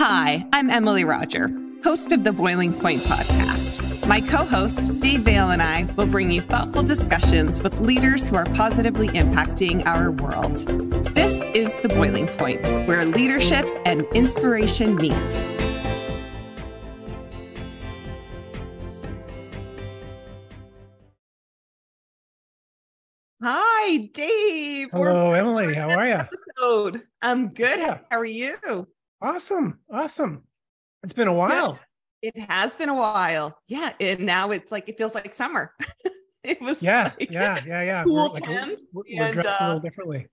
Hi, I'm Emily Roger, host of the Boiling Point podcast. My co-host, Dave Vale, and I will bring you thoughtful discussions with leaders who are positively impacting our world. This is The Boiling Point, where leadership and inspiration meet. Hi, Dave. Hello, Emily. How are you? Episode. I'm good. Yeah. How are you? Awesome. It's been a while. It has been a while. Yeah. And now it feels like summer. It was Yeah. cool temps. We're dressed a little differently.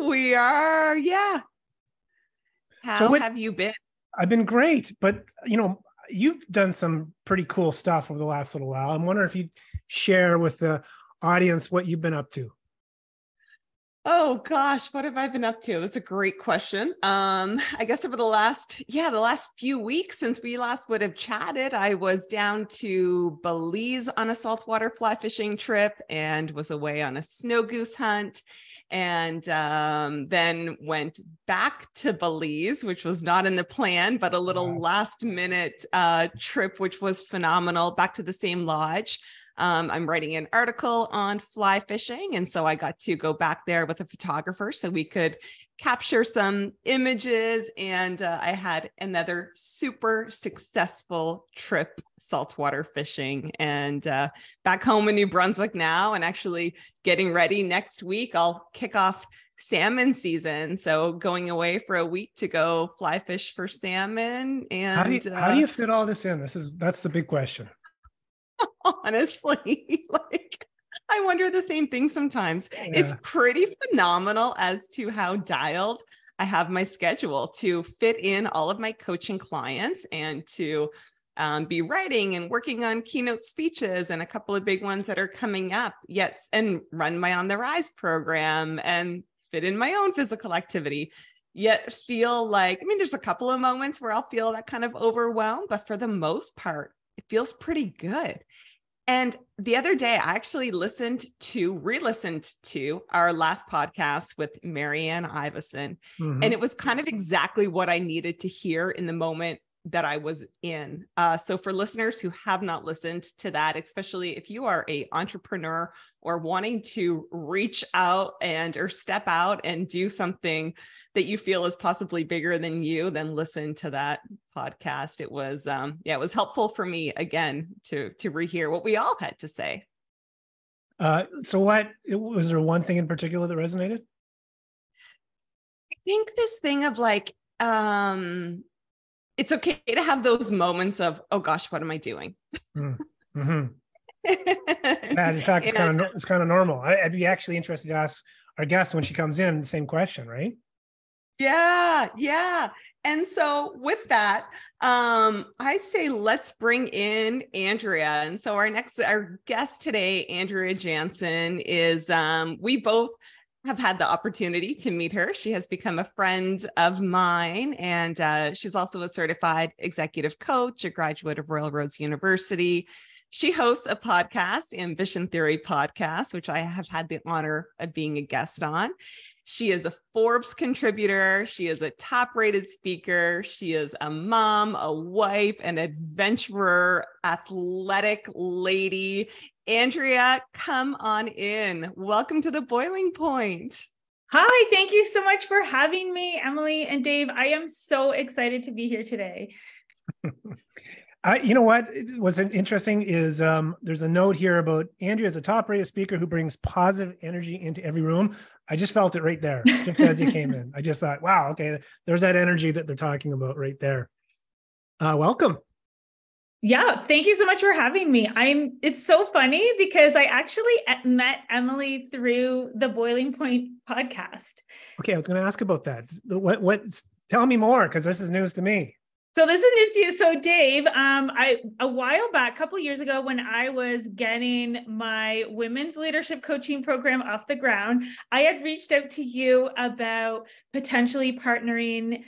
We are. Yeah. How have you been? I've been great, but you've done some pretty cool stuff over the last little while. I'm wondering if you'd share with the audience what you've been up to. Oh gosh, what have I been up to? That's a great question. I guess over the last few weeks since we last would have chatted, I was down to Belize on a saltwater fly fishing trip and was away on a snow goose hunt, and then went back to Belize, which was not in the plan, but a little last minute trip, which was phenomenal, back to the same lodge. I'm writing an article on fly fishing. And so I got to go back there with a photographer so we could capture some images. And I had another super successful trip saltwater fishing, and back home in New Brunswick now, and actually getting ready next week. I'll kick off salmon season. So going away for a week to go fly fish for salmon. And how do you fit all this in? That's the big question. Honestly, I wonder the same thing sometimes. Yeah. It's pretty phenomenal as to how dialed I have my schedule to fit in all of my coaching clients and to be writing and working on keynote speeches and a couple of big ones that are coming up yet, and run my On the Rise program and fit in my own physical activity. Yet feel like, there's a couple of moments where I'll feel that kind of overwhelmed, but for the most part, it feels pretty good. And the other day, I actually re-listened to our last podcast with Marianne Iveson. Mm-hmm. And it was kind of exactly what I needed to hear in the moment that I was in. So for listeners who have not listened to that, especially if you are an entrepreneur or wanting to reach out or step out and do something that you feel is possibly bigger than you, then listen to that podcast. It was, it was helpful for me again to rehear what we all had to say. So was there one thing in particular that resonated? I think this thing of it's okay to have those moments of, oh gosh, what am I doing? Mm-hmm. Yeah, in fact, it's kind of normal. I'd be actually interested to ask our guest when she comes in the same question, right? Yeah. And so with that, I say let's bring in Andrea. And so our guest today, Andrea Janzen, is we both have had the opportunity to meet her. She has become a friend of mine, and she's also a certified executive coach, a graduate of Royal Roads University. She hosts a podcast, Ambition Theory Podcast, which I have had the honor of being a guest on. She is a Forbes contributor. She is a top-rated speaker. She is a mom, a wife, an adventurer, athletic lady. Andrea, come on in. Welcome to The Boiling Point. Hi, thank you so much for having me, Emily and Dave. I am so excited to be here today. You know what was interesting is there's a note here about Andrea is a top-rated speaker who brings positive energy into every room. I just felt it right there, just as you came in. I just thought, wow, okay, there's that energy that they're talking about right there. Welcome. Yeah, thank you so much for having me. It's so funny because I actually met Emily through the Boiling Point podcast. Okay, I was going to ask about that. Tell me more, because this is news to me. So this is news to you. So Dave, a while back, a couple of years ago, when I was getting my women's leadership coaching program off the ground, I had reached out to you about potentially partnering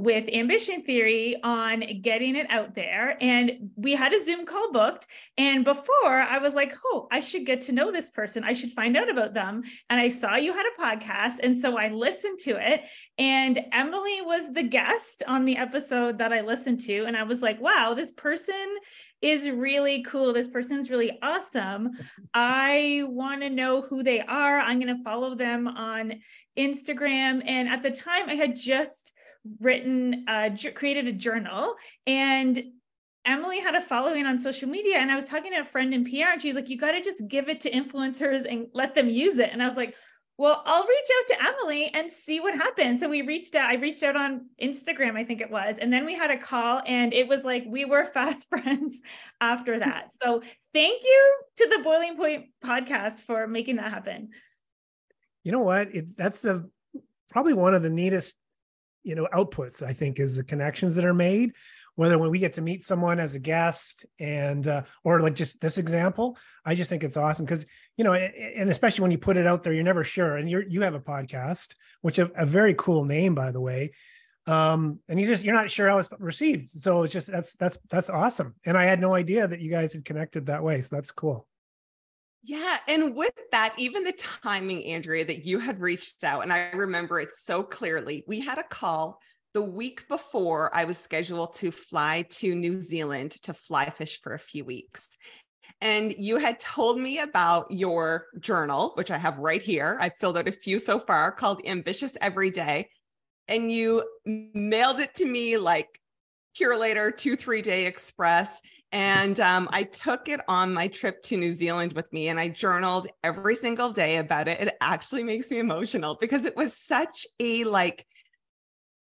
with Ambition Theory on getting it out there. And we had a Zoom call booked. And before I was like, oh, I should get to know this person. I should find out about them. And I saw you had a podcast. And so I listened to it. And Emily was the guest on the episode that I listened to. And I was like, wow, this person is really cool. This person's really awesome. I want to know who they are. I'm going to follow them on Instagram. And at the time I had just created a journal, and Emily had a following on social media. And I was talking to a friend in PR, and she's like, you got to just give it to influencers and let them use it. And I was like, well, I'll reach out to Emily and see what happens. So I reached out on Instagram, I think it was. And then we had a call, and it was like, we were fast friends after that. So thank you to the Boiling Point podcast for making that happen. You know what? That's probably one of the neatest, outputs, I think, is the connections that are made, whether when we get to meet someone as a guest and, or like just this example, I just think it's awesome because, and especially when you put it out there, you're never sure. And you have a podcast, which a very cool name, by the way. And you're not sure how it's received. So it's just, that's awesome. And I had no idea that you guys had connected that way. So that's cool. Yeah. And with that, even the timing, Andrea, that you had reached out, and I remember it so clearly, we had a call the week before I was scheduled to fly to New Zealand to fly fish for a few weeks. And you had told me about your journal, which I have right here. I filled out a few so far, called Ambitious Every Day. And you mailed it to me like Purelator 2-3 day express. And I took it on my trip to New Zealand with me, and I journaled every single day about it. It actually makes me emotional because it was such a,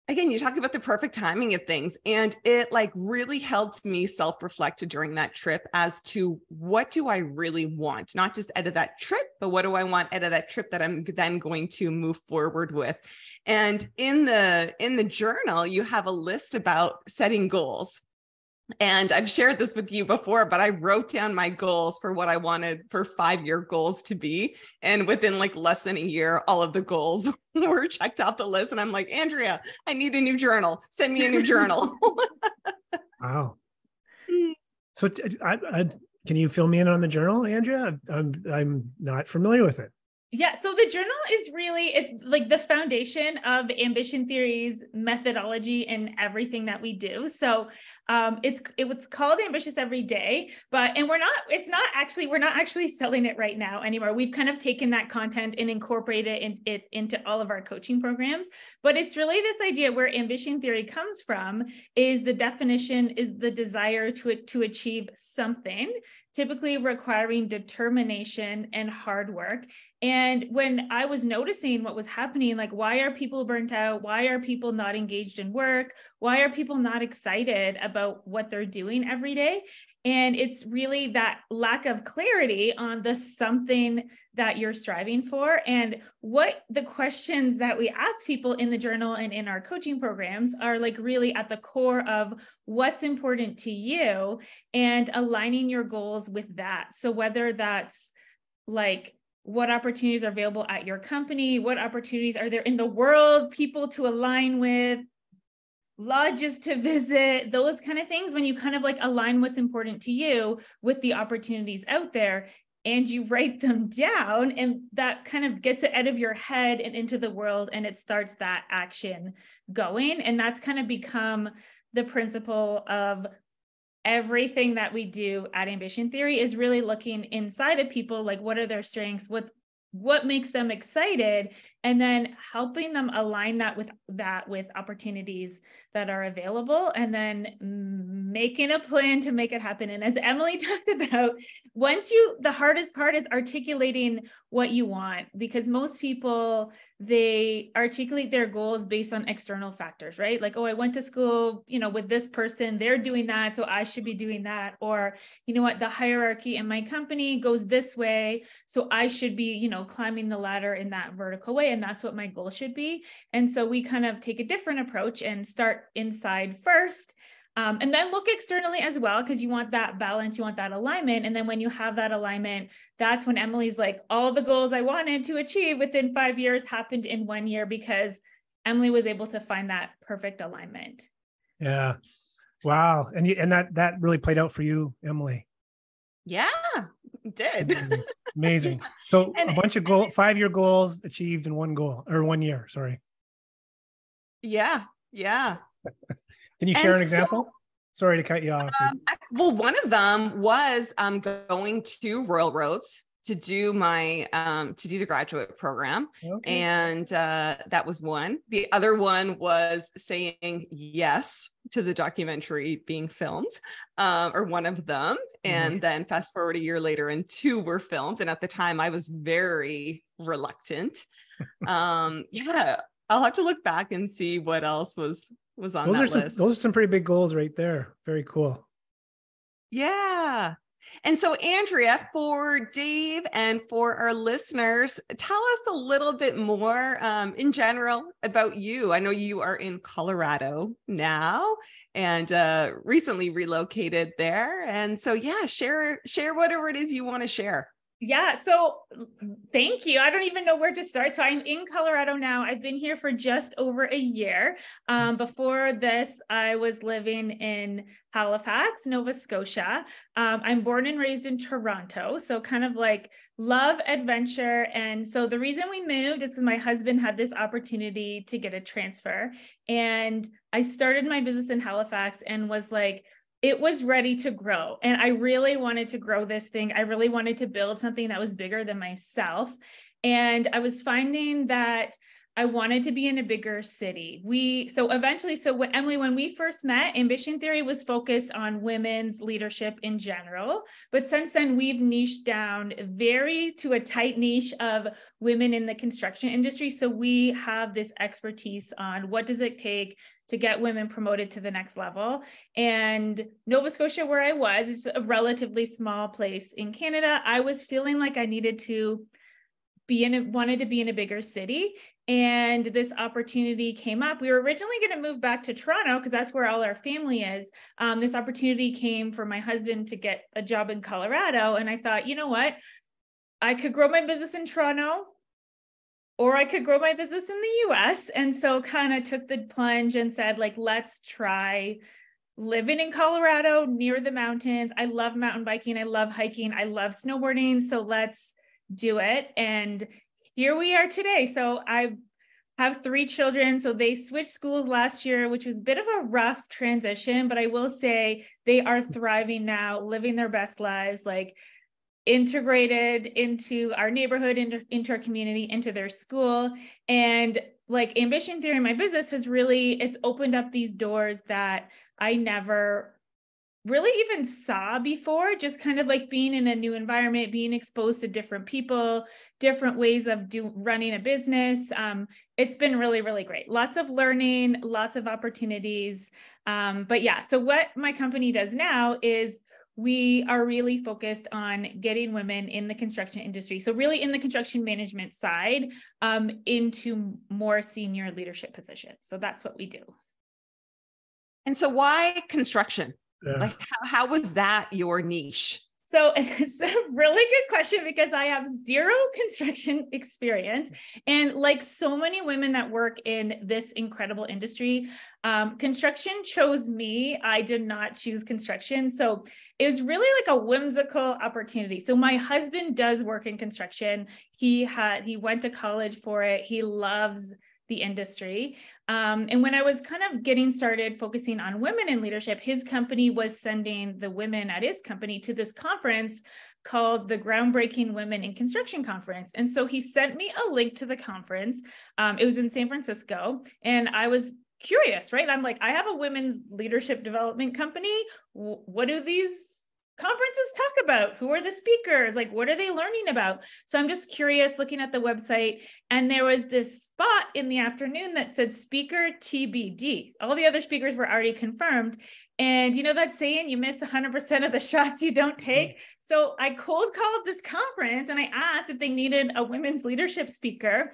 again, you talk about the perfect timing of things, and it really helped me self-reflect during that trip as to what do I really want, not just out of that trip, but what do I want out of that trip that I'm then going to move forward with. And in the journal, you have a list about setting goals. And I've shared this with you before, but I wrote down my goals for what I wanted for 5-year goals to be. And within less than a year, all of the goals were checked off the list. And I'm like, Andrea, I need a new journal. Send me a new journal. Wow. So can you fill me in on the journal, Andrea? I'm not familiar with it. Yeah, so the journal is it's like the foundation of Ambition Theory's methodology and everything that we do. So it's called Ambitious Every Day, we're not actually selling it right now anymore. We've kind of taken that content and incorporated it into all of our coaching programs. But it's really this idea where Ambition Theory comes from is the definition is the desire to achieve something, typically requiring determination and hard work. And when I was noticing what was happening, why are people burnt out? Why are people not engaged in work? Why are people not excited about what they're doing every day? And it's really that lack of clarity on the something that you're striving for. And what the questions that we ask people in the journal and in our coaching programs are really at the core of what's important to you and aligning your goals with that. So whether that's what opportunities are available at your company, what opportunities are there in the world, people to align with, lodges to visit, those kind of things, when you kind of align what's important to you with the opportunities out there and you write them down, and that kind of gets it out of your head and into the world, and it starts that action going. And that's kind of become the principle of everything that we do at Ambition Theory, is really looking inside of people, what are their strengths, what makes them excited, and then helping them align that with opportunities that are available, and then making a plan to make it happen. And as Emily talked about, the hardest part is articulating what you want, because most people, they articulate their goals based on external factors, right? Oh, I went to school, with this person, they're doing that, so I should be doing that. Or, the hierarchy in my company goes this way, so I should be, climbing the ladder in that vertical way. And that's what my goal should be. And so we kind of take a different approach and start inside first. And then look externally as well, because you want that balance, you want that alignment. And then when you have that alignment, that's when Emily's all the goals I wanted to achieve within 5 years happened in 1 year, because Emily was able to find that perfect alignment. Yeah. Wow. And that really played out for you, Emily. Yeah, it did. Amazing. Yeah. So And a bunch of 5-year goals achieved in 1 year. Sorry. yeah. Can you share an example? Sorry to cut you off. Well, one of them was going to Royal Roads to do the graduate program. Okay. And that was one. The other one was saying yes to the documentary being filmed, or one of them. And then fast forward a year later and 2 were filmed. And at the time I was very reluctant. Yeah, I'll have to look back and see what else was on that list. Those are some pretty big goals right there. Very cool. Yeah. And so, Andrea, for Dave and for our listeners, tell us a little bit more in general about you. I know you are in Colorado now and recently relocated there. And so, yeah, share whatever it is you want to share. Yeah. So thank you. I don't even know where to start. So I'm in Colorado now. I've been here for just over a year. Before this, I was living in Halifax, Nova Scotia. I'm born and raised in Toronto. So kind of like love adventure. And so the reason we moved is because my husband had this opportunity to get a transfer. And I started my business in Halifax and was like, it was ready to grow. And I really wanted to grow this thing. I really wanted to build something that was bigger than myself. And I was finding that I wanted to be in a bigger city. Emily, when we first met, Ambition Theory was focused on women's leadership in general. But since then, we've niched down to a tight niche of women in the construction industry. So we have this expertise on what does it take to get women promoted to the next level. And Nova Scotia, where I was, is a relatively small place in Canada. I was feeling like I wanted to be in a bigger city. And this opportunity came up. We were originally going to move back to Toronto because that's where all our family is. This opportunity came for my husband to get a job in Colorado. And I thought, you know what? I could grow my business in Toronto, or I could grow my business in the US. And so kind of took the plunge and said, like, let's try living in Colorado near the mountains. I love mountain biking. I love hiking. I love snowboarding. So let's do it. And here we are today. So I have 3 children. So they switched schools last year, which was a bit of a rough transition, but I will say they are thriving now, living their best lives, like integrated into our neighborhood, into our community, into their school. And like Ambition Theory, my business it's opened up these doors that I never really even saw before, just kind of like being in a new environment, being exposed to different people, different ways of running a business. It's been really, really great. Lots of learning, lots of opportunities. But yeah, so what my company does now is we are really focused on getting women in the construction industry. So really in the construction management side, into more senior leadership positions. So that's what we do. And so why construction? Yeah. Like how was that your niche? So it's a really good question because I have 0 construction experience. And like so many women that work in this incredible industry, construction chose me. I did not choose construction. So it was really like a whimsical opportunity. So my husband does work in construction. He went to college for it. He loves the industry. And when I was kind of getting started focusing on women in leadership, his company was sending the women at his company to this conference called the Groundbreaking Women in Construction Conference. And so he sent me a link to the conference. It was in San Francisco. And I was curious, right? I'm like, I have a women's leadership development company. What do these conferences talk about? Who are the speakers? Like, what are they learning about? So I'm just curious, looking at the website, and there was this spot in the afternoon that said speaker TBD. All the other speakers were already confirmed. And you know that saying, you miss 100% of the shots you don't take. So I cold called this conference and I asked if they needed a women's leadership speaker.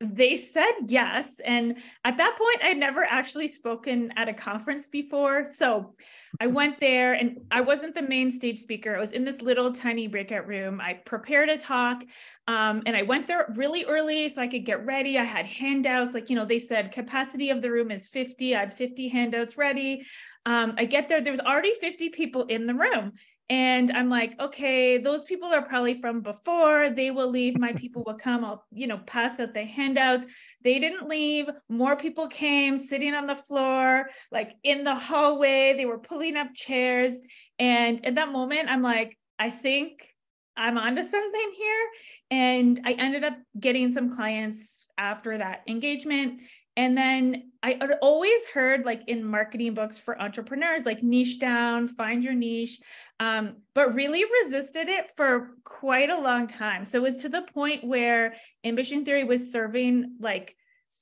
they said yes. And at that point, I'd never actually spoken at a conference before. So I went there and I wasn't the main stage speaker. I was in this little tiny breakout room. I prepared a talk and I went there really early so I could get ready. I had handouts, like, they said capacity of the room is 50. I had 50 handouts ready. I get there, there was already 50 people in the room. And I'm like, okay, those people are probably from before. They will leave. My people will come. I'll, pass out the handouts. They didn't leave. More people came sitting on the floor, like in the hallway. They were pulling up chairs. And at that moment, I'm like, I think I'm onto something here. And I ended up getting some clients after that engagement. And then I had always heard, like in marketing books for entrepreneurs, like niche down, find your niche, but really resisted it for quite a long time. So it was to the point where Ambition Theory was serving like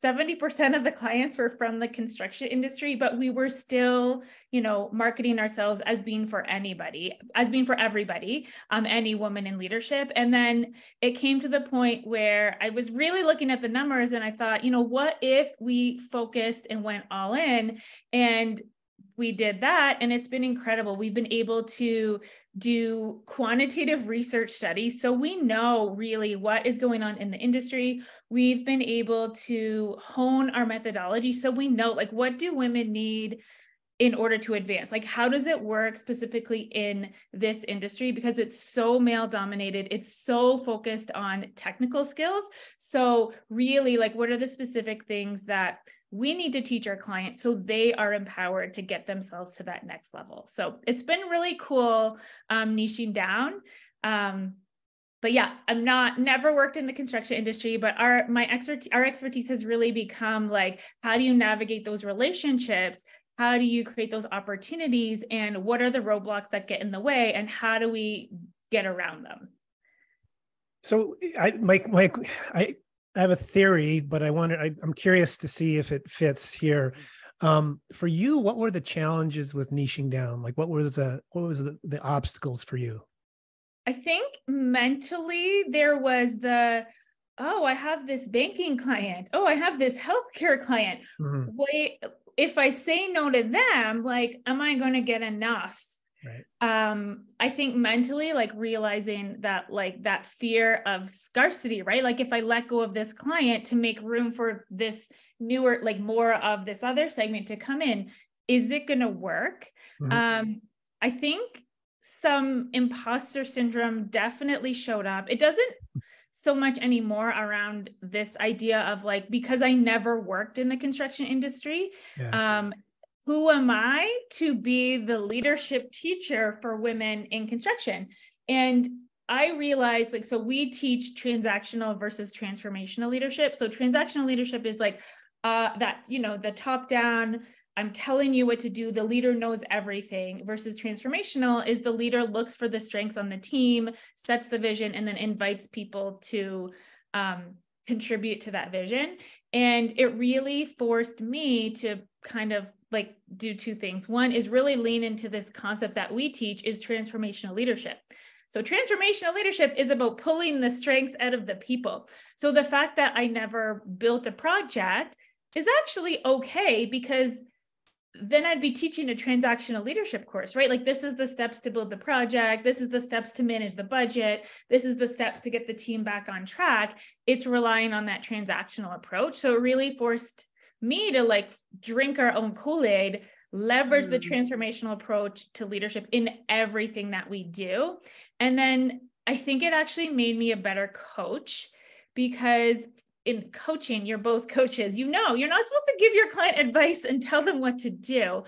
70% of the clients were from the construction industry, but we were still, marketing ourselves as being for anybody, as being for everybody, any woman in leadership. And then it came to the point where I was really looking at the numbers and I thought, what if we focused and went all in? And we did that, and it's been incredible. We've been able to do quantitative research studies, so we know really what is going on in the industry. We've been able to hone our methodology, so we know, like, what do women need in order to advance? Like, how does it work specifically in this industry? Because it's so male dominated. It's so focused on technical skills. So really, like, what are the specific things that we need to teach our clients so they are empowered to get themselves to that next level? So it's been really cool niching down. But yeah, I'm never worked in the construction industry, but our expertise has really become like, how do you navigate those relationships? How do you create those opportunities? And what are the roadblocks that get in the way? And how do we get around them? So I have a theory, but I'm curious to see if it fits here. For you, what were the challenges with niching down? Like, what was the obstacles for you? I think mentally there was I have this banking client. Oh, I have this healthcare client. Mm-hmm. Wait, if I say no to them, like, am I going to get enough? Right. I think mentally, like, realizing that, like, that fear of scarcity, right? Like, if I let go of this client to make room for this newer, like, more of this other segment to come in, is it going to work? Mm-hmm. I think some imposter syndrome definitely showed up. It doesn't so much anymore around this idea of, like, because I never worked in the construction industry, who am I to be the leadership teacher for women in construction? And I realized, like, so we teach transactional versus transformational leadership. So transactional leadership is like that, the top down, I'm telling you what to do, the leader knows everything, versus transformational is the leader looks for the strengths on the team, sets the vision, and then invites people to contribute to that vision. And it really forced me to kind of, like, do two things. One is really lean into this concept that we teach is transformational leadership. So transformational leadership is about pulling the strengths out of the people. So the fact that I never built a project is actually okay, because then I'd be teaching a transactional leadership course, right? Like, this is the steps to build the project. This is the steps to manage the budget. This is the steps to get the team back on track. It's relying on that transactional approach. So it really forced me to, like, drink our own Kool-Aid, leverage the transformational approach to leadership in everything that we do. And then I think it actually made me a better coach, because in coaching, you're both coaches, you're not supposed to give your client advice and tell them what to do.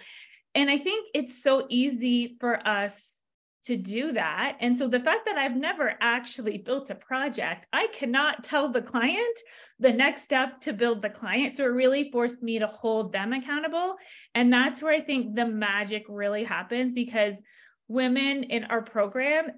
And I think it's so easy for us to do that. And so the fact that I've never actually built a project, I cannot tell the client the next step to build the client. So it really forced me to hold them accountable. And that's where I think the magic really happens, because women in our program,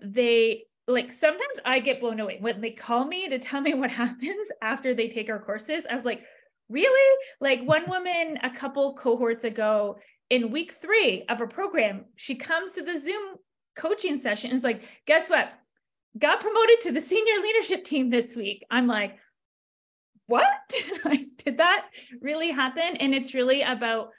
sometimes I get blown away when they call me to tell me what happens after they take our courses. I was like, really? Like, one woman a couple cohorts ago, in week 3 of a program, she comes to the Zoom coaching session and is like, guess what? Got promoted to the senior leadership team this week. I'm like, what? Like, did that really happen? And it's really about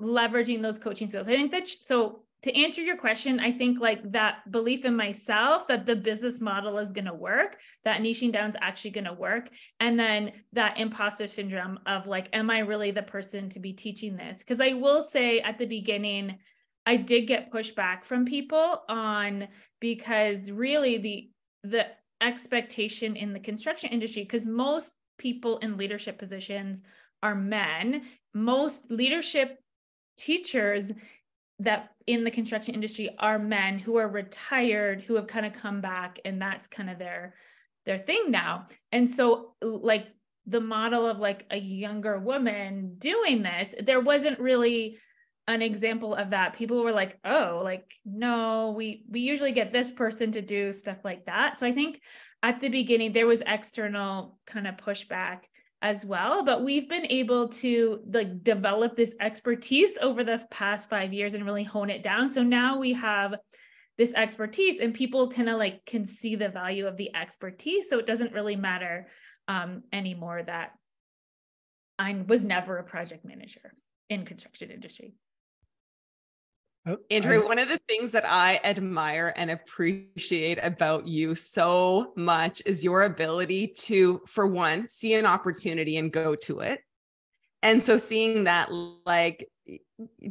leveraging those coaching skills. I think that, so to answer your question, I think like that belief in myself that the business model is going to work, that niching down is actually going to work. And then that imposter syndrome of like, am I really the person to be teaching this? Because I will say at the beginning, I did get pushback from people on, because really the expectation in the construction industry, because most people in leadership positions are men, most leadership teachers that in the construction industry are men who are retired, who have kind of come back, and that's kind of their thing now. And so like the model of like a younger woman doing this, there wasn't really an example of that. People were like, oh, like, no, we usually get this person to do stuff like that. So I think at the beginning there was external kind of pushback as well, but we've been able to like develop this expertise over the past 5 years and really hone it down. So now we have this expertise and people kind of like can see the value of the expertise. So it doesn't really matter anymore that I was never a project manager in construction industry. Andrea, one of the things that I admire and appreciate about you so much is your ability to, for one, see an opportunity and go to it. And so seeing that, like,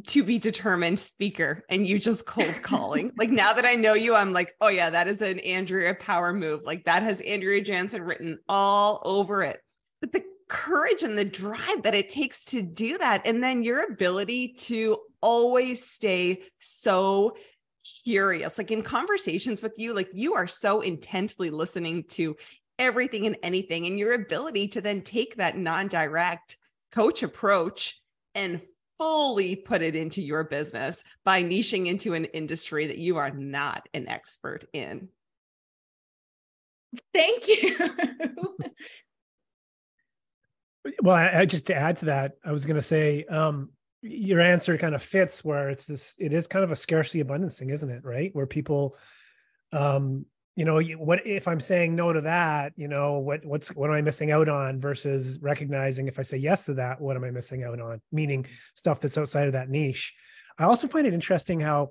to be determined speaker and you just cold calling, like now that I know you, I'm like, oh yeah, that is an Andrea power move. Like that has Andrea Janzen written all over it. But the courage and the drive that it takes to do that. And then your ability to always stay so curious, like in conversations with you, like you are so intensely listening to everything and anything, and your ability to then take that non-direct coach approach and fully put it into your business by niching into an industry that you are not an expert in. Thank you. Well, I just to add to that, I was going to say, your answer kind of fits where it is kind of a scarcity abundance thing, isn't it? Right. Where people, what if I'm saying no to that, what am I missing out on versus recognizing if I say yes to that, what am I missing out on? Meaning stuff that's outside of that niche. I also find it interesting how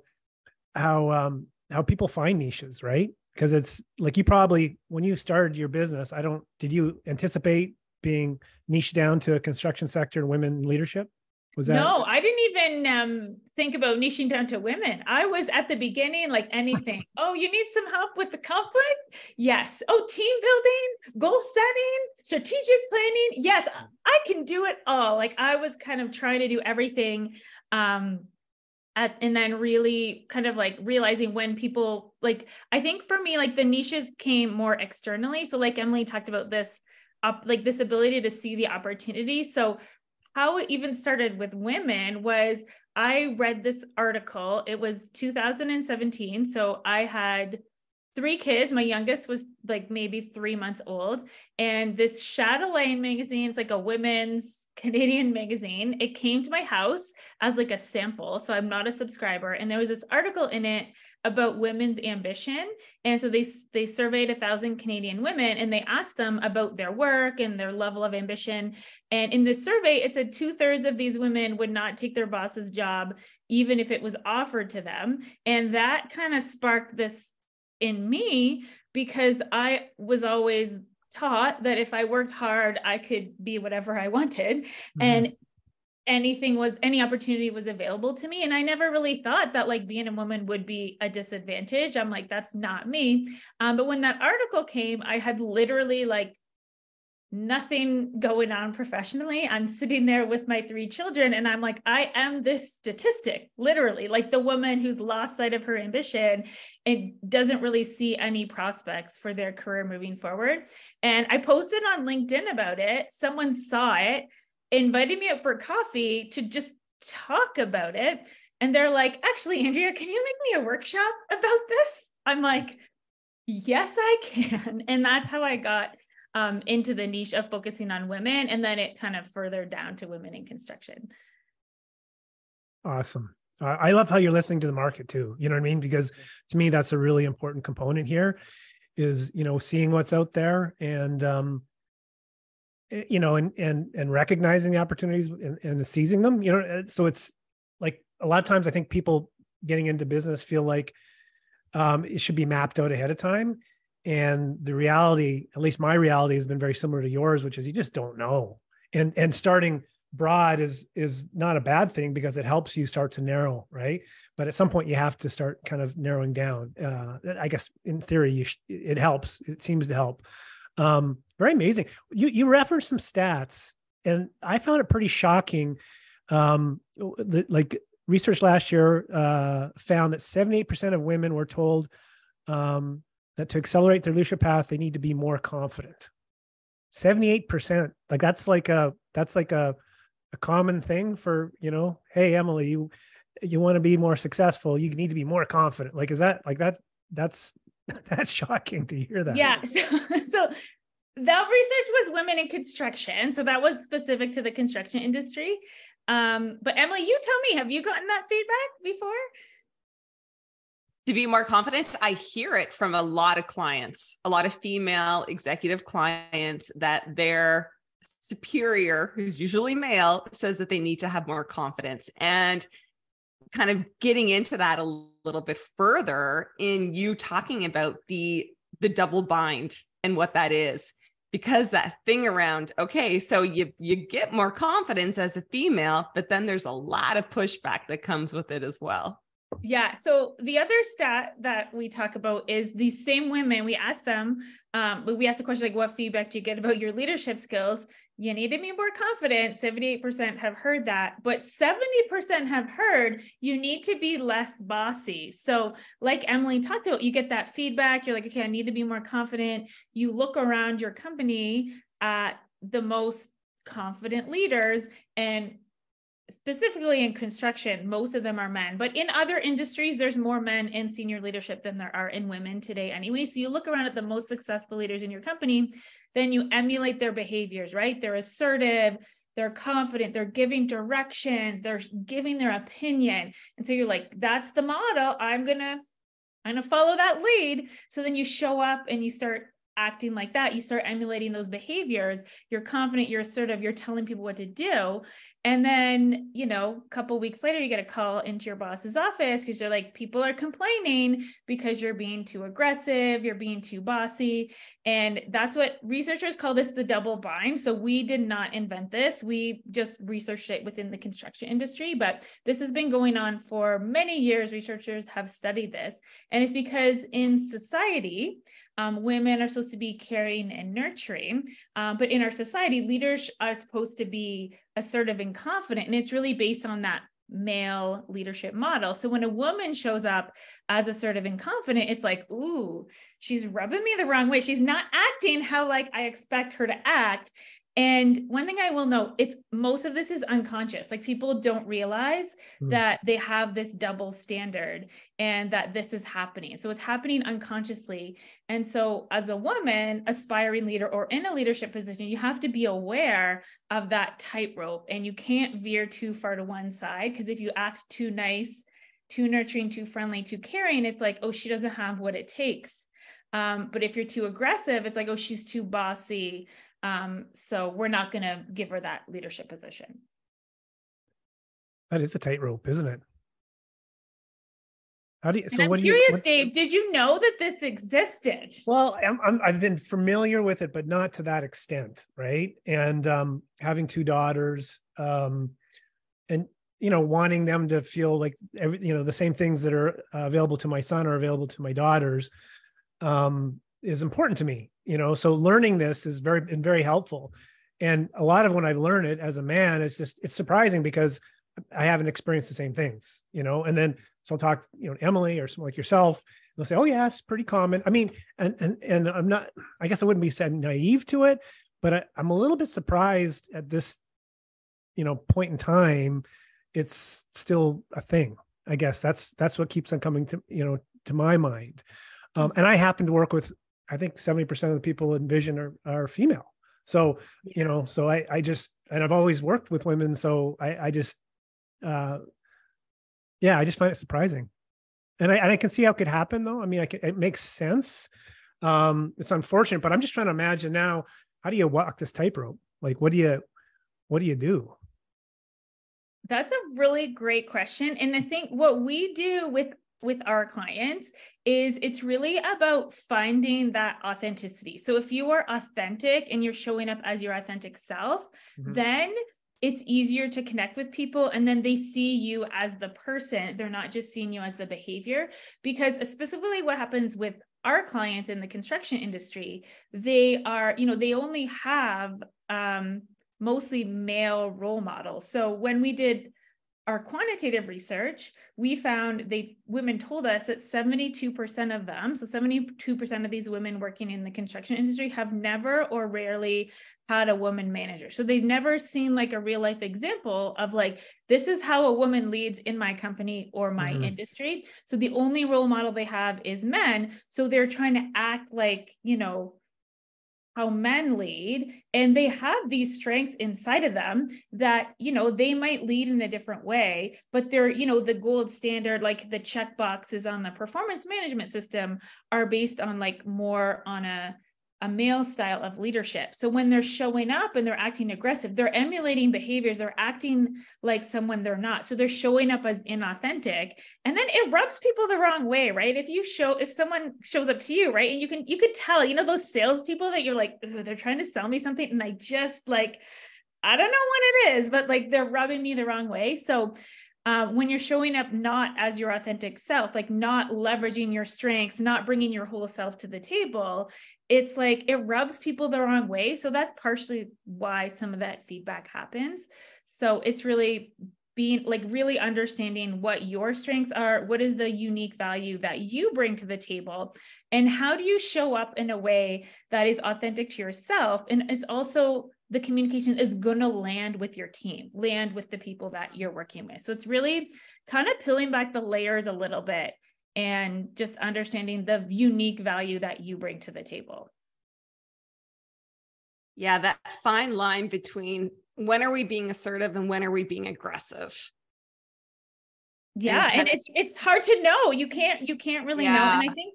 people find niches, right? Because it's like you probably, when you started your business, did you anticipate being niched down to a construction sector and women in leadership? Was that? No, I didn't even think about niching down to women. I was at the beginning, like anything. Oh, you need some help with the conflict? Yes. Oh, team building, goal setting, strategic planning. Yes, I can do it all. Like I was kind of trying to do everything. And then really kind of like realizing when people like, I think for me, like the niches came more externally. So like Emily talked about this, like this ability to see the opportunity. So how it even started with women was I read this article. It was 2017. So I had 3 kids. My youngest was like maybe 3 months old. And this Chatelaine magazine, it's like a women's Canadian magazine. It came to my house as like a sample. So I'm not a subscriber. And there was this article in it about women's ambition. And so they surveyed 1,000 Canadian women and they asked them about their work and their level of ambition. And in this survey, it said 2/3 of these women would not take their boss's job, even if it was offered to them. And that kind of sparked this in me because I was always taught that if I worked hard, I could be whatever I wanted. Mm-hmm. And any opportunity was available to me. And I never really thought that like being a woman would be a disadvantage. I'm like, that's not me. But when that article came, I had literally like nothing going on professionally. I'm sitting there with my 3 children and I'm like, I am this statistic, literally, like the woman who's lost sight of her ambition and doesn't really see any prospects for their career moving forward. And I posted on LinkedIn about it. Someone saw it, invited me out for coffee to just talk about it. And they're like, actually, Andrea, can you make me a workshop about this? I'm like, yes, I can. And that's how I got into the niche of focusing on women. And then it kind of furthered down to women in construction. Awesome. I love how you're listening to the market too. You know what I mean? Because to me, that's a really important component here is, seeing what's out there and and recognizing the opportunities and seizing them, so it's like a lot of times I think people getting into business feel like it should be mapped out ahead of time. And the reality, at least my reality, has been very similar to yours, which is you just don't know. And starting broad is not a bad thing because it helps you start to narrow, right? But at some point you have to start kind of narrowing down. I guess in theory, it helps. It seems to help. Very amazing. You referenced some stats, and I found it pretty shocking. Like research last year found that 78% of women were told that to accelerate their leadership path, they need to be more confident. 78%. Like that's like a common thing for, hey, Emily, you want to be more successful, you need to be more confident. Like, is that like that? That's shocking to hear that. Yeah. So that research was women in construction. So that was specific to the construction industry. But Emily, you tell me, have you gotten that feedback before? To be more confident, I hear it from a lot of clients, a lot of female executive clients, that their superior, who's usually male, says that they need to have more confidence. And kind of getting into that a little bit further in you talking about the double bind and what that is. Because that thing around, okay, so you get more confidence as a female, but then there's a lot of pushback that comes with it as well. Yeah. So the other stat that we talk about is these same women, we ask them, we ask the question, like, what feedback do you get about your leadership skills? You need to be more confident. 78% have heard that, but 70% have heard you need to be less bossy. So like Emily talked about, you get that feedback. You're like, okay, I need to be more confident. You look around your company at the most confident leaders, and specifically in construction, most of them are men, but in other industries, there's more men in senior leadership than there are in women today anyway. So you look around at the most successful leaders in your company, then you emulate their behaviors, right? They're assertive, they're confident, they're giving directions, they're giving their opinion. And so you're like, that's the model. I'm going to follow that lead. So then you show up and you start acting like that. You start emulating those behaviors. You're confident, you're assertive, you're telling people what to do. And then, a couple of weeks later, you get a call into your boss's office because you're like, people are complaining because you're being too aggressive, you're being too bossy. And that's what researchers call this the double bind. So we did not invent this. We just researched it within the construction industry, but this has been going on for many years. Researchers have studied this. And it's because in society, women are supposed to be caring and nurturing, but in our society, leaders are supposed to be assertive and confident, and it's really based on that male leadership model. So when a woman shows up as assertive and confident, it's like, ooh, she's rubbing me the wrong way. She's not acting how like I expect her to act. And one thing I will note, most of this is unconscious. Like people don't realize that they have this double standard and that this is happening. So it's happening unconsciously. And so as a woman, aspiring leader or in a leadership position, you have to be aware of that tightrope, and you can't veer too far to one side, because if you act too nice, too nurturing, too friendly, too caring, it's like, oh, she doesn't have what it takes. But if you're too aggressive, it's like, oh, she's too bossy. So we're not going to give her that leadership position. That is a tightrope, isn't it? I'm curious, Dave, did you know that this existed? Well, I've been familiar with it, but not to that extent, right? And having two daughters, and wanting them to feel like the same things that are available to my son are available to my daughters, is important to me. So learning this is been very helpful. And a lot of when I learn it as a man, it's surprising because I haven't experienced the same things, and then, so I'll talk, Emily or someone like yourself, they'll say, oh yeah, it's pretty common. I mean, and I'm not, I guess I wouldn't be said naive to it, but I'm a little bit surprised at this, point in time, it's still a thing. I guess that's what keeps on coming to, to my mind. And I happen to work with, I think 70% of the people in Vision are female. So, so I just, and I've always worked with women. So I just find it surprising. And I can see how it could happen though. I mean, it makes sense. It's unfortunate, but I'm just trying to imagine now, how do you walk this tightrope? Like, what do you do? That's a really great question. And I think what we do with our clients is it's really about finding that authenticity. So if you are authentic and you're showing up as your authentic self, then it's easier to connect with people. And then they see you as the person. They're not just seeing you as the behavior, because specifically what happens with our clients in the construction industry, they are, they only have mostly male role models. So when we did our quantitative research, we found women told us that 72% of them, so 72% of these women working in the construction industry have never or rarely had a woman manager. So they've never seen like a real life example of like, this is how a woman leads in my company or my industry. So the only role model they have is men. So they're trying to act like, how men lead, and they have these strengths inside of them that, they might lead in a different way, but they're, the gold standard, like the check boxes on the performance management system are based on like more on a male style of leadership. So when they're showing up and they're acting aggressive, they're emulating behaviors, they're acting like someone they're not. So they're showing up as inauthentic, and then it rubs people the wrong way, right? If someone shows up to you, right, and you could tell, those salespeople that you're like, they're trying to sell me something, and I just like, I don't know what it is, but like they're rubbing me the wrong way. So when you're showing up not as your authentic self, like not leveraging your strengths, not bringing your whole self to the table, it's like it rubs people the wrong way. So that's partially why some of that feedback happens. So it's really being like really understanding what your strengths are, what is the unique value that you bring to the table, and how do you show up in a way that is authentic to yourself. And it's also the communication is going to land with your team, land with the people that you're working with. So it's really kind of peeling back the layers a little bit and just understanding the unique value that you bring to the table. Yeah, that fine line between when are we being assertive and when are we being aggressive? Yeah, and it's hard to know. You can't really know. And I think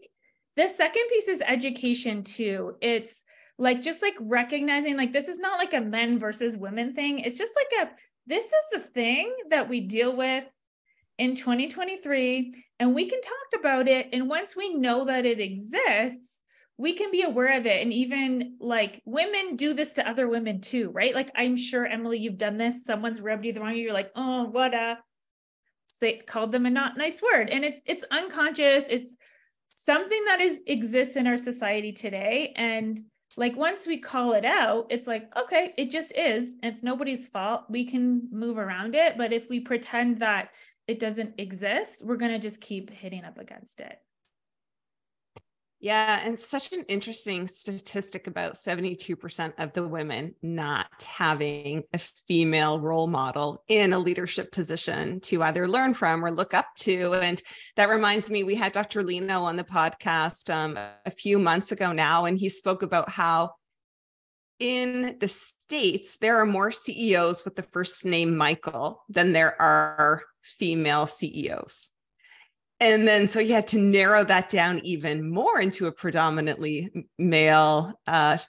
the second piece is education too. It's like, just like recognizing like, this is not like a men versus women thing. It's just like this is the thing that we deal with in 2023, and we can talk about it. And once we know that it exists, we can be aware of it. And even like women do this to other women too, right? Like, I'm sure, Emily, you've done this. Someone's rubbed you the wrong way. You're like, oh, they called them a not nice word. And it's unconscious. It's something that exists in our society today. And like, once we call it out, it's like, okay, it just is. It's nobody's fault. We can move around it. But if we pretend that it doesn't exist, we're going to just keep hitting up against it. Yeah. And such an interesting statistic about 72% of the women not having a female role model in a leadership position to either learn from or look up to. And that reminds me, we had Dr. Lino on the podcast a few months ago now, and he spoke about how in the States, there are more CEOs with the first name Michael than there are female CEOs. And then, so you had to narrow that down even more into a predominantly male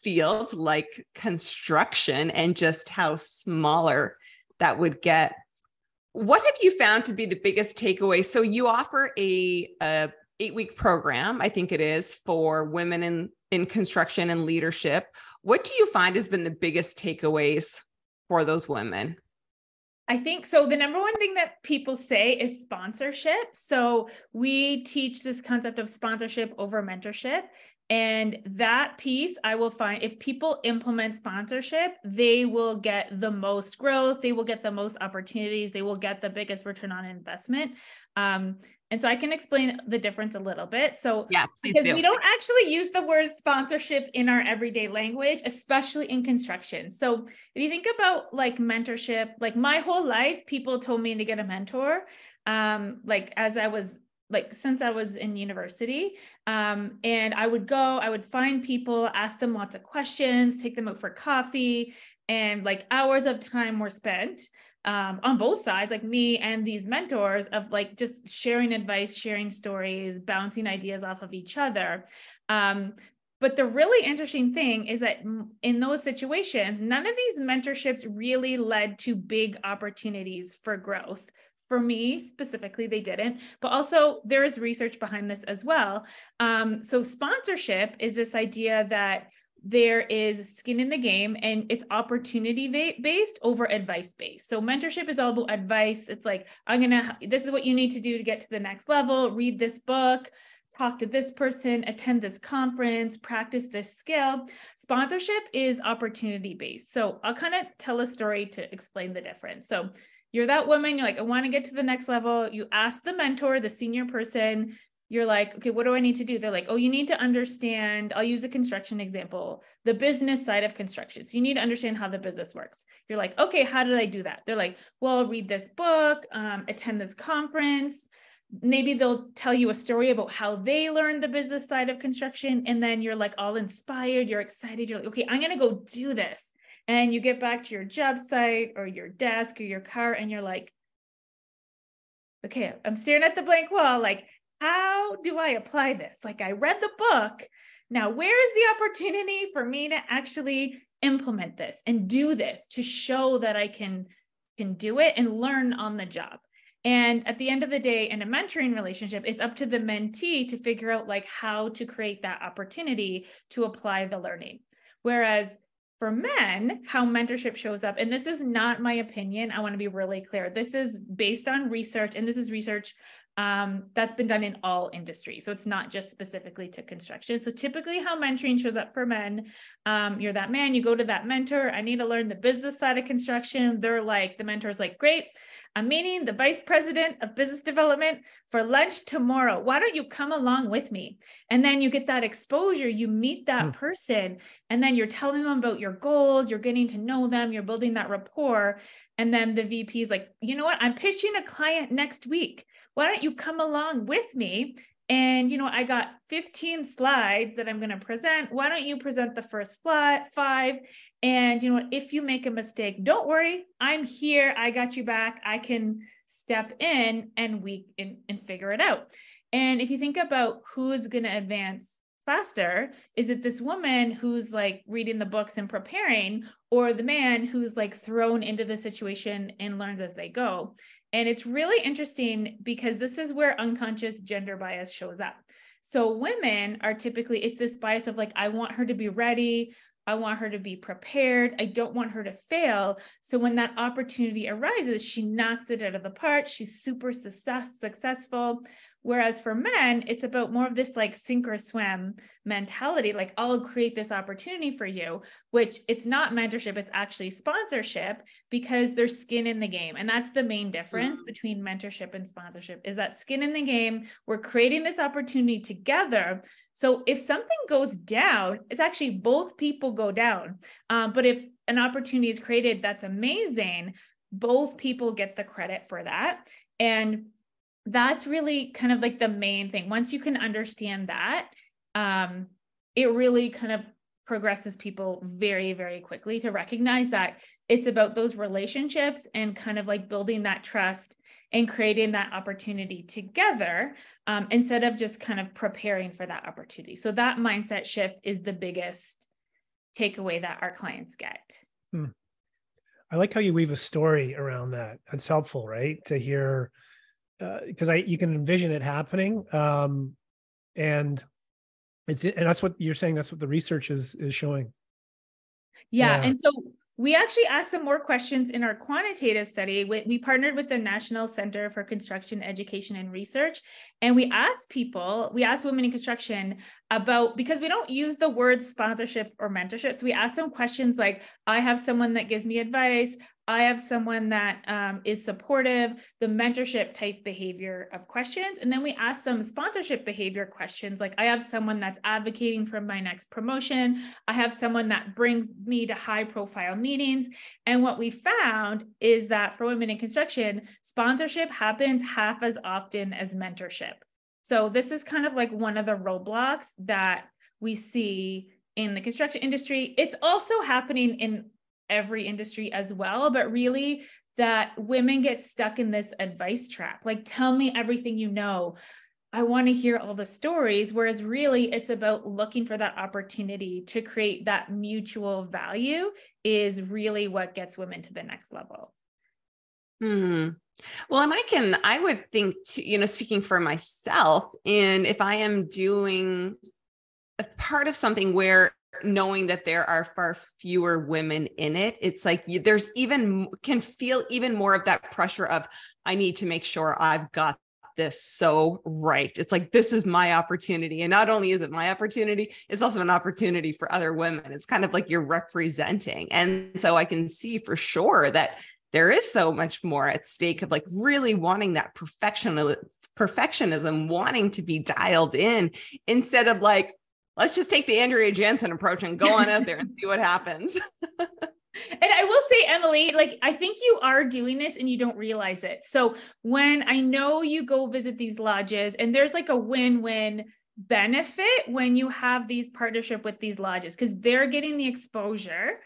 field like construction, and just how smaller that would get. What have you found to be the biggest takeaway? So you offer a 8-week program, I think it is, for women in construction and leadership. What do you find has been the biggest takeaways for those women? I think so. The number one thing that people say is sponsorship. So we teach this concept of sponsorship over mentorship. And that piece, I will find, if people implement sponsorship, they will get the most growth, they will get the most opportunities, they will get the biggest return on investment. And so I can explain the difference a little bit. So yeah, please because do. We don't actually use the word sponsorship in our everyday language, especially in construction. So if you think about like mentorship, like my whole life, people told me to get a mentor. Since I was in university, and I would find people, ask them lots of questions, take them out for coffee, and like hours of time were spent on both sides, like me and these mentors, of like just sharing advice, sharing stories, bouncing ideas off of each other. But But the really interesting thing is that in those situations, none of these mentorships really led to big opportunities for growth. For me specifically, they didn't, but also there is research behind this as well. So sponsorship is this idea that there is skin in the game and it's opportunity based over advice based. So mentorship is all about advice. It's like, this is what you need to do to get to the next level, read this book, talk to this person, attend this conference, practice this skill. Sponsorship is opportunity based. So I'll kind of tell a story to explain the difference. So you're that woman, you're like, I want to get to the next level. You ask the mentor, the senior person, you're like, okay, what do I need to do? They're like, oh, you need to understand, I'll use a construction example, the business side of construction. So you need to understand how the business works. You're like, okay, how did I do that? They're like, well, read this book, attend this conference. Maybe they'll tell you a story about how they learned the business side of construction. And then you're like all inspired, you're excited. You're like, okay, I'm going to go do this. And you get back to your job site or your desk or your car and you're like, okay, I'm staring at the blank wall. Like, how do I apply this? Like, I read the book. Now, where is the opportunity for me to actually implement this and do this to show that I can do it and learn on the job? And at the end of the day, in a mentoring relationship, it's up to the mentee to figure out like how to create that opportunity to apply the learning. Whereas for men, how mentorship shows up, and this is not my opinion, I want to be really clear. This is based on research, and this is research that's been done in all industries. So it's not just specifically to construction. So typically how mentoring shows up for men, you're that man, you go to that mentor, I need to learn the business side of construction. They're like, the mentor's like, great, I'm meeting the vice president of business development for lunch tomorrow. Why don't you come along with me? And then you get that exposure, you meet that person, and then you're telling them about your goals, you're getting to know them, you're building that rapport. And then the VP is like, you know what? I'm pitching a client next week. Why don't you come along with me? And, you know, I got 15 slides that I'm going to present. Why don't you present the first 5? And, you know, if you make a mistake, don't worry. I'm here. I got you back. I can step in and figure it out. And if you think about who is going to advance faster, is it this woman who's like reading the books and preparing, or the man who's like thrown into the situation and learns as they go? And it's really interesting because this is where unconscious gender bias shows up. So women are typically, it's this bias of like, I want her to be ready. I want her to be prepared. I don't want her to fail. So when that opportunity arises, she knocks it out of the park. She's super successful. Whereas for men, it's about more of this like sink or swim mentality. Like, I'll create this opportunity for you, which it's not mentorship, it's actually sponsorship, because there's skin in the game. And that's the main difference between mentorship and sponsorship, is that skin in the game. We're creating this opportunity together. So if something goes down, it's actually both people go down. But if an opportunity is created, that's amazing. Both people get the credit for that. And that's really kind of like the main thing. Once you can understand that, it really kind of progresses people very, very quickly to recognize that it's about those relationships and kind of like building that trust and creating that opportunity together, instead of just kind of preparing for that opportunity. So that mindset shift is the biggest takeaway that our clients get. I like how you weave a story around that. That's helpful, right? To hear, because you can envision it happening, and that's what you're saying. That's what the research is showing. Yeah, and so we actually asked some more questions in our quantitative study. We partnered with the National Center for Construction Education and Research, and we asked women in construction about, because we don't use the word sponsorship or mentorship, so we asked them questions like, I have someone that gives me advice, I have someone that is supportive, the mentorship type behavior of questions. And then we ask them sponsorship behavior questions, like, I have someone that's advocating for my next promotion. I have someone that brings me to high profile meetings. And what we found is that for women in construction, sponsorship happens half as often as mentorship. So this is kind of like one of the roadblocks that we see in the construction industry. It's also happening in every industry as well, but really that women get stuck in this advice trap. Like, tell me everything you know. I want to hear all the stories. Whereas really it's about looking for that opportunity to create that mutual value is really what gets women to the next level. Well, and I would think, speaking for myself, if I am doing a part of something where knowing that there are far fewer women in it, it's like there's can feel even more of that pressure of, I need to make sure I've got this so right. It's like, this is my opportunity. And not only is it my opportunity, it's also an opportunity for other women. It's kind of like you're representing. And so I can see for sure that there is so much more at stake of like really wanting that perfectionism, wanting to be dialed in instead of like, let's just take the Andrea Janzen approach and go on out there and see what happens. And I will say, Emily, like, I think you are doing this and you don't realize it. So when I know you go visit these lodges and there's like a win-win benefit when you have these partnership with these lodges, because they're getting the exposure.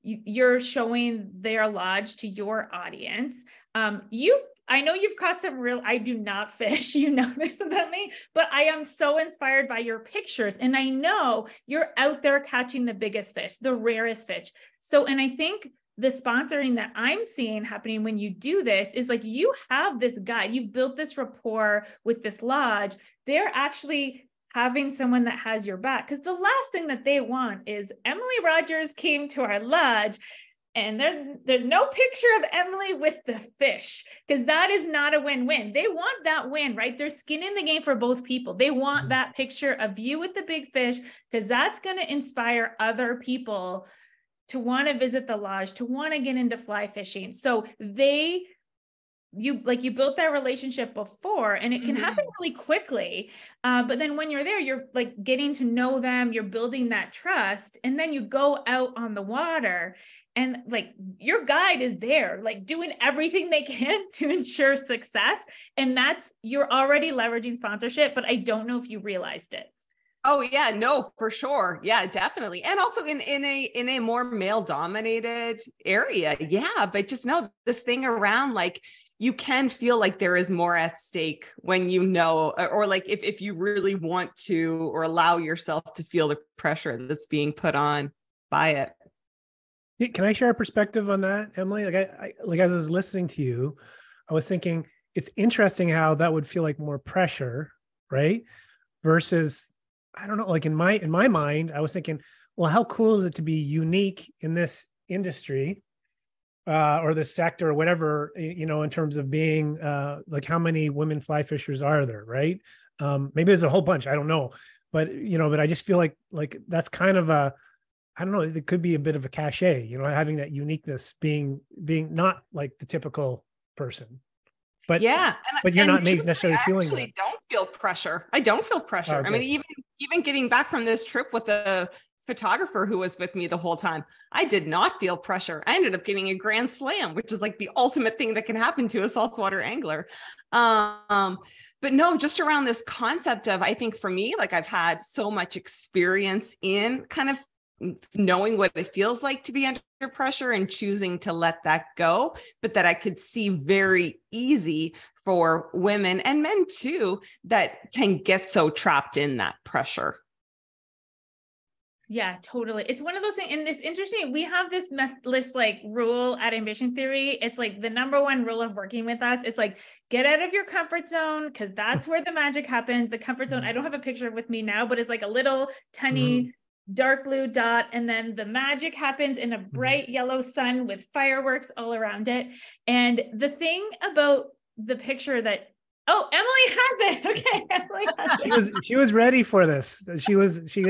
You're showing their lodge to your audience. I know you've caught some I do not fish, you know this about me, but I am so inspired by your pictures. And I know you're out there catching the biggest fish, the rarest fish. So, and I think the sponsoring that I'm seeing happening when you do this is like, you have this guide, you've built this rapport with this lodge. They're actually having someone that has your back. Because the last thing that they want is Emily Rogers came to our lodge and there's no picture of Emily with the fish, because that is not a win-win. They want that win, right? They're skin in the game for both people. They want that picture of you with the big fish, because that's going to inspire other people to want to visit the lodge, to want to get into fly fishing. So you built that relationship before, and it can happen really quickly. But then when you're there, you're like getting to know them, you're building that trust, and then you go out on the water and like your guide is there, like doing everything they can to ensure success. And you're already leveraging sponsorship, but I don't know if you realized it. Oh yeah, no, for sure. Yeah, definitely. And also in a more male dominated area. Yeah. But just know this thing around, like, you can feel like there is more at stake when you know, or like if you really want to, or allow yourself to feel the pressure that's being put on by it. Can I share a perspective on that, Emily? Like as I was listening to you, I was thinking it's interesting how that would feel like more pressure, right? Versus, I don't know, like in my mind, I was thinking, well, how cool is it to be unique in this industry or this sector or whatever, in terms of being like how many women fly fishers are there, right? Maybe there's a whole bunch, I don't know, but I just feel like that's kind of I don't know, it could be a bit of a cachet, having that uniqueness, being not like the typical person. But yeah, but you're not necessarily feeling that. I don't feel pressure. I don't feel pressure. Okay. I mean, even getting back from this trip with the photographer who was with me the whole time, I did not feel pressure. I ended up getting a grand slam, which is like the ultimate thing that can happen to a saltwater angler. But no, just around this concept of, I think for me, like I've had so much experience in kind of knowing what it feels like to be under pressure and choosing to let that go, but that I could see very easy for women and men too, that can get so trapped in that pressure. Yeah, totally. It's one of those things, and it's interesting. We have this like rule at Ambition Theory. It's like the number one rule of working with us. It's like, get out of your comfort zone, because that's where the magic happens. The comfort zone, I don't have a picture with me now, but it's like a little tiny dark blue dot, and then the magic happens in a bright yellow sun with fireworks all around it. And the thing about the picture that, Emily has it. Okay, Emily has it. She was ready for this. She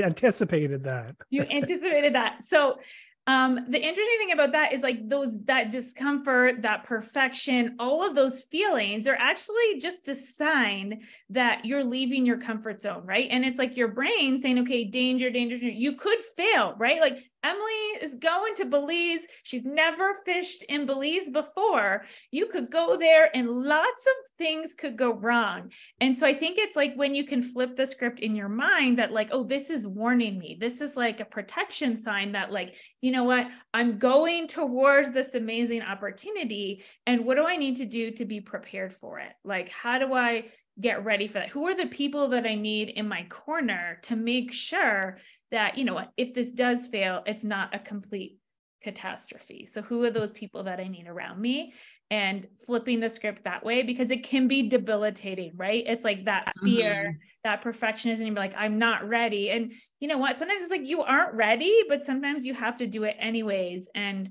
anticipated that. You anticipated that. So the interesting thing about that is like that discomfort, that perfection, all of those feelings are actually just a sign that you're leaving your comfort zone, right? And it's like your brain saying, okay, danger, danger, danger. You could fail, right? Like Emily is going to Belize. She's never fished in Belize before. You could go there and lots of things could go wrong. And so I think it's like when you can flip the script in your mind that like, oh, this is warning me. This is like a protection sign that like, you know what, I'm going towards this amazing opportunity. And what do I need to do to be prepared for it? Like, how do I get ready for that? Who are the people that I need in my corner to make sure that, you know what, if this does fail, it's not a complete catastrophe. So who are those people that I need around me? And flipping the script that way, because it can be debilitating, right? It's like that fear, that perfectionism, and you're like, I'm not ready. And you know what? Sometimes it's like you aren't ready, but sometimes you have to do it anyways. And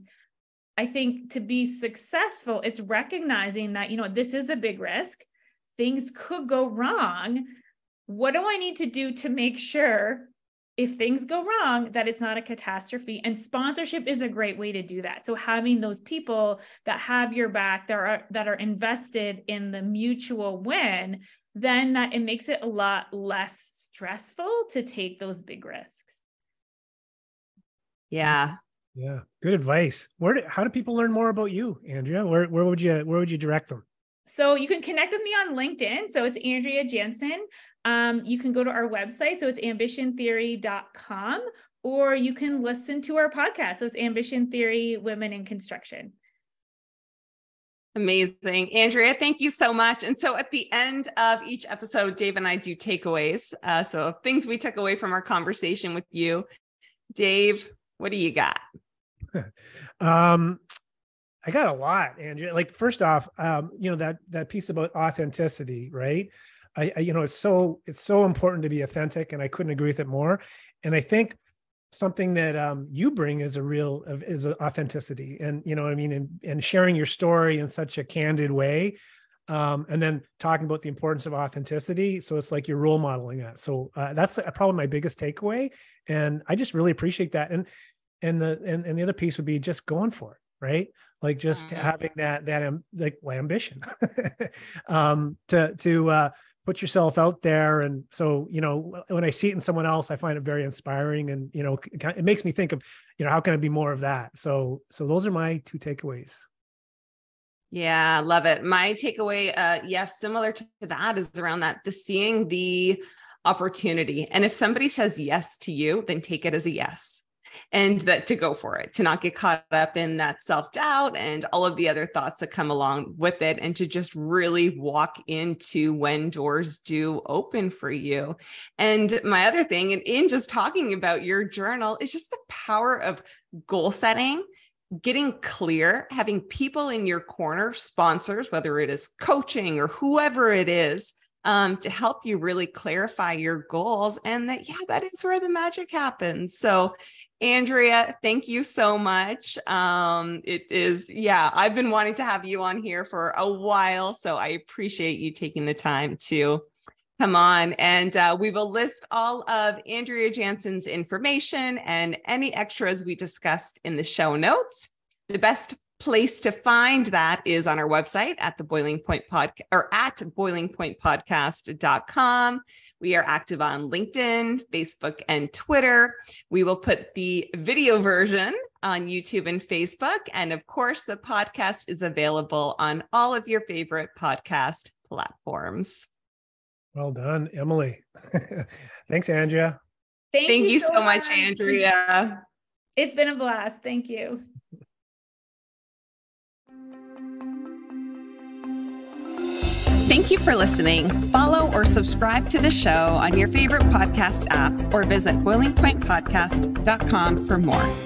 I think to be successful, it's recognizing that, you know, this is a big risk. Things could go wrong. What do I need to do to make sure if things go wrong, that it's not a catastrophe? And sponsorship is a great way to do that. So having those people that have your back, that are invested in the mutual win, then that it makes it a lot less stressful to take those big risks. Yeah. Yeah. Good advice. How do people learn more about you, Andrea? Where would you direct them? So you can connect with me on LinkedIn. So it's Andrea Janzen. You can go to our website. So it's ambitiontheory.com, or you can listen to our podcast. So it's Ambition Theory, Women in Construction. Amazing. Andrea, thank you so much. And so at the end of each episode, Dave and I do takeaways. So things we took away from our conversation with you. Dave, what do you got? I got a lot, Andrea. Like, first off, you know, that piece about authenticity, right? You know, it's so important to be authentic, and I couldn't agree with it more. And I think something that you bring is authenticity, and you know what I mean, and sharing your story in such a candid way, and then talking about the importance of authenticity. So it's like you're role modeling that. So that's probably my biggest takeaway, and I just really appreciate that. And the other piece would be just going for it. Right? Like just having that ambition to put yourself out there. And so, you know, when I see it in someone else, I find it very inspiring, and, you know, it makes me think of, you know, how can I be more of that? So those are my two takeaways. Yeah, I love it. My takeaway, yes, similar to that, is around the seeing the opportunity. And if somebody says yes to you, then take it as a yes. And that to go for it, to not get caught up in that self-doubt and all of the other thoughts that come along with it, and to just really walk into when doors do open for you. And my other thing, and in just talking about your journal, is just the power of goal setting, getting clear, having people in your corner, sponsors, whether it is coaching or whoever it is, to help you really clarify your goals. And that is where the magic happens. So Andrea, thank you so much. It is, I've been wanting to have you on here for a while, so I appreciate you taking the time to come on. And we will list all of Andrea Janzen's information and any extras we discussed in the show notes. The best place to find that is on our website at the Boiling Point Podcast, or at boilingpointpodcast.com. We are active on LinkedIn, Facebook, and Twitter. We will put the video version on YouTube and Facebook. And of course, the podcast is available on all of your favorite podcast platforms. Well done, Emily. Thanks, Andrea. Thank you so much, Andrea. It's been a blast. Thank you. Thank you for listening. Follow or subscribe to the show on your favorite podcast app, or visit boilingpointpodcast.com for more.